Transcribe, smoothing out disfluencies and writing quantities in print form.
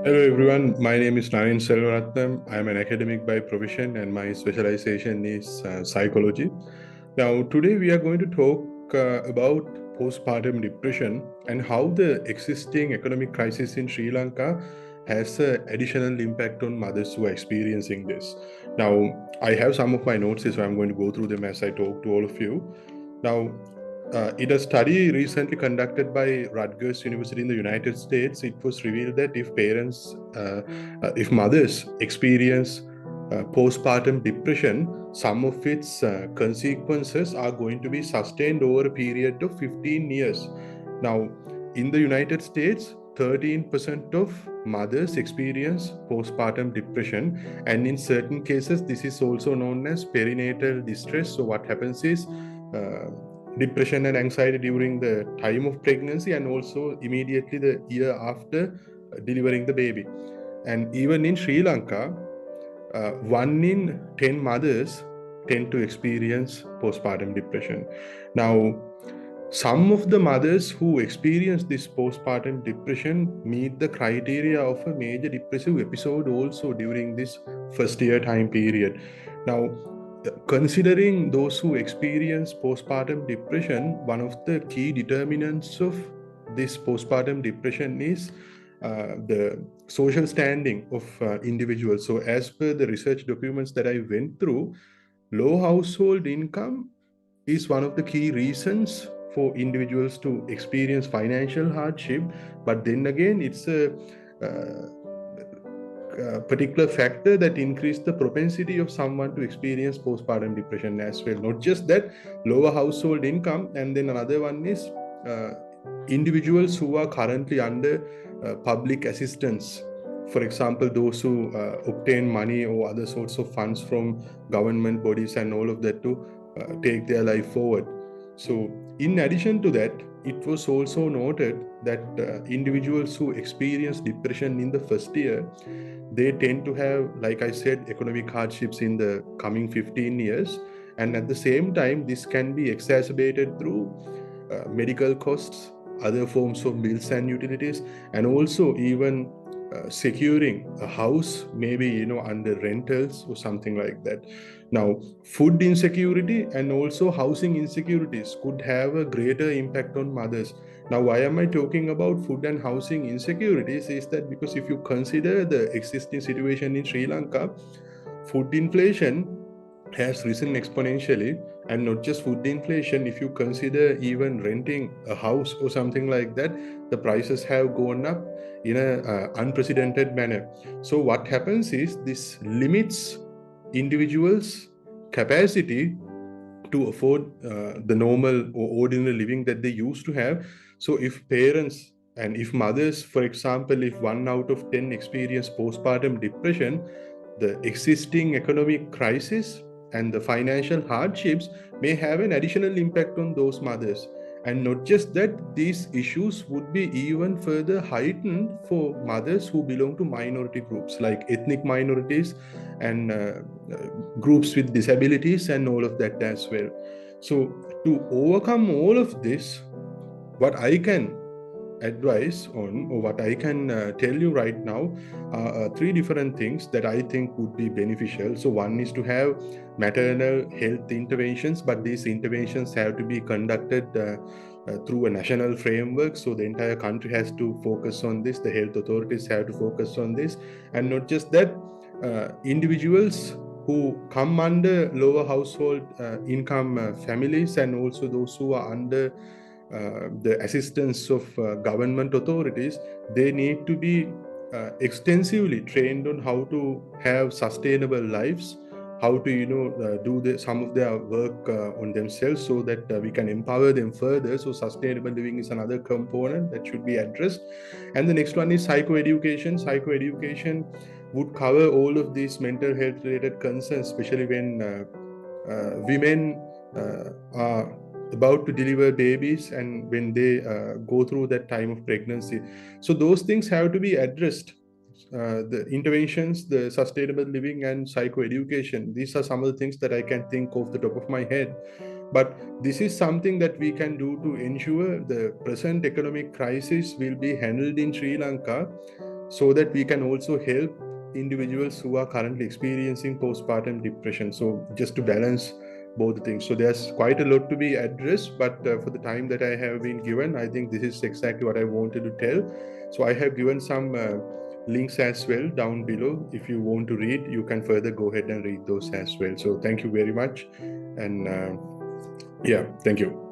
Hello everyone, my name is Naren Selvaratnam. I am an academic by profession and my specialization is psychology. Now, today we are going to talk about postpartum depression and how the existing economic crisis in Sri Lanka has an additional impact on mothers who are experiencing this. Now, I have some of my notes, so I'm going to go through them as I talk to all of you. Now, in a study recently conducted by Rutgers University in the United States, it was revealed that if mothers experience postpartum depression, some of its consequences are going to be sustained over a period of 15 years. Now, in the United States, 13% of mothers experience postpartum depression, and in certain cases, this is also known as perinatal distress. So, what happens is depression and anxiety during the time of pregnancy and also immediately the year after delivering the baby. And even in Sri Lanka, 1 in 10 mothers tend to experience postpartum depression. Now, some of the mothers who experience this postpartum depression meet the criteria of a major depressive episode also during this first year time period. Now, considering those who experience postpartum depression, one of the key determinants of this postpartum depression is the social standing of individuals. So, as per the research documents that I went through, low household income is one of the key reasons for individuals to experience financial hardship. But then again, it's a particular factor that increase the propensity of someone to experience postpartum depression as well. Not just that, lower household income, and then another one is individuals who are currently under public assistance. For example, those who obtain money or other sorts of funds from government bodies and all of that to take their life forward. So, in addition to that, it was also noted that individuals who experience depression in the first year, they tend to have, like I said, economic hardships in the coming 15 years. And at the same time, this can be exacerbated through medical costs, other forms of bills and utilities, and also even securing a house, maybe under rentals or something like that. Now, food insecurity and also housing insecurities could have a greater impact on mothers. Now, why am I talking about food and housing insecurities? Is that because if you consider the existing situation in Sri Lanka, food inflation has risen exponentially, and not just food inflation. If you consider even renting a house or something like that, the prices have gone up in a unprecedented manner. So what happens is this limits individuals' capacity to afford the normal or ordinary living that they used to have. So if parents and if mothers, for example, if 1 out of 10 experience postpartum depression, the existing economic crisis and the financial hardships may have an additional impact on those mothers. And not just that, these issues would be even further heightened for mothers who belong to minority groups like ethnic minorities and groups with disabilities and all of that as well. So, to overcome all of this, what I can advise on, or what I can tell you right now, are three different things that I think would be beneficial. So, one is to have maternal health interventions, but these interventions have to be conducted through a national framework. So, the entire country has to focus on this, the health authorities have to focus on this, and not just that, individuals who come under lower household income families and also those who are under the assistance of government authorities, they need to be extensively trained on how to have sustainable lives, how to do some of their work on themselves, so that we can empower them further. So sustainable living is another component that should be addressed. And the next one is psychoeducation. Psychoeducation would cover all of these mental health related concerns, especially when women are about to deliver babies and when they go through that time of pregnancy. So those things have to be addressed. The interventions, the sustainable living and psychoeducation, these are some of the things that I can think off the top of my head. But this is something that we can do to ensure the present economic crisis will be handled in Sri Lanka, so that we can also help individuals who are currently experiencing postpartum depression. So just to balance both things. So there's quite a lot to be addressed, but for the time that I have been given, I think this is exactly what I wanted to tell. So I have given some links as well down below. If you want to read, you can further go ahead and read those as well. So thank you very much. And yeah, thank you.